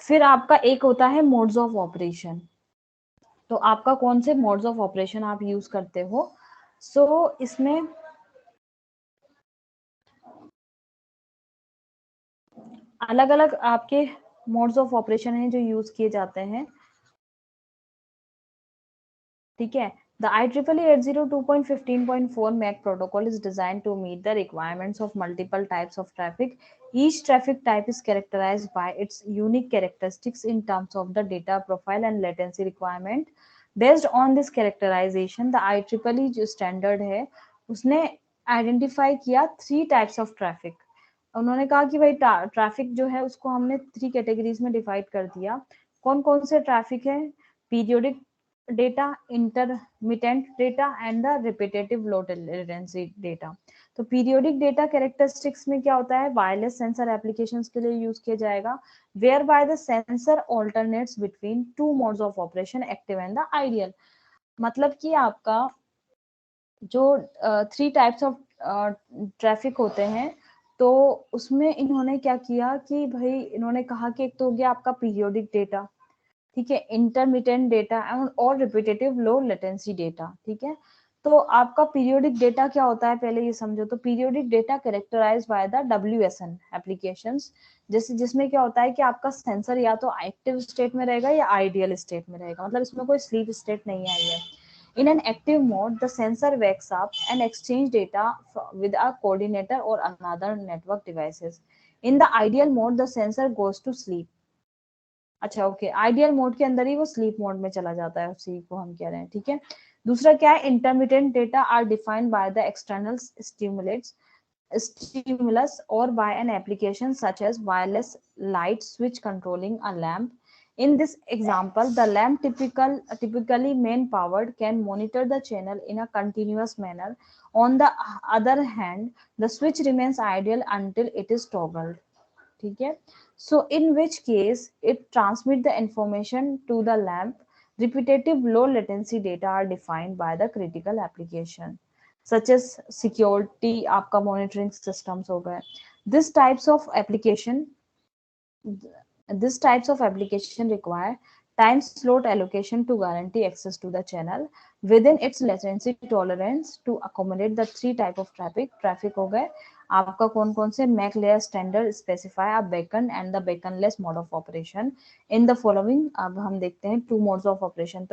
फिर आपका एक होता है मोड्स ऑफ ऑपरेशन। तो आपका कौन से मोड्स ऑफ ऑपरेशन आप यूज करते हो? सो इसमें अलग अलग आपके मोड्स ऑफ ऑपरेशन हैं जो यूज किए जाते हैं, ठीक है। The IEEE 802.15.4 MAC protocol is designed to meet the requirements of multiple types of traffic. Each traffic type is characterized by its unique characteristics in terms of the data profile and latency requirement. Based on this characterization, the IEEE जो standard है उसने identify किया 3 types of traffic. उन्होंने कहा कि भाई traffic जो है उसको हमने 3 कैटेगरीज में डिवाइड कर दिया। कौन कौन से ट्रैफिक है? Periodic data, intermittent data and the repetitive low latency data. तो पीरियोडिक डेटा कैरेक्टरिस्टिक्स में क्या होता है? वायरलेस सेंसर एप्लीकेशंस के लिए यूज किया जाएगा, where by the sensor alternates between two modes of operation, active and the ideal. मतलब कि आपका जो 3 टाइप्स ऑफ ट्रैफिक होते हैं, तो उसमें इन्होंने क्या किया कि भाई इन्होंने कहा कि एक तो हो गया आपका पीरियोडिक डेटा, ठीक है, इंटरमिटेंट डेटा और रिपीटेटिव लो लेटेंसी डेटा, ठीक है। तो आपका पीरियोडिक डेटा क्या होता है पहले ये समझो। तो periodic data characterized by the WSN applications, जैसे जिसमें क्या होता है कि आपका सेंसर या तो एक्टिव स्टेट में रहेगा या आइडियल स्टेट में रहेगा, मतलब इसमें कोई स्लीप स्टेट नहीं आई है। In an active mode, the sensor wakes up and exchange data with a coordinator or another network devices. In the ideal mode, the sensor goes to sleep. अच्छा okay, ideal mode के अंदर ही वो sleep mode में चला जाता है, उसी को हम कह रहे हैं, ठीक है। दूसरा क्या है? Intermittent data are defined by the external stimulus or by an application such as wireless light switch controlling a lamp. In this example, the lamp typically main powered can monitor the channel in a continuous manner. On the other hand, the switch remains ideal until it is toggled. ठीक है। So in which case it transmit the information to the lamp. Repetitive low latency data are defined by the critical application such as security, आपका monitoring systems हो गए। this types of application These types of application require time slot allocation to guarantee access to the channel within its latency tolerance to accommodate the 3 type of traffic हो गए आपका कौन कौन से? MAC layer standard specify a beacon and the beaconless mode of operation in the following. अब हम देखते हैं 2 मोड्स ऑफ ऑपरेशन।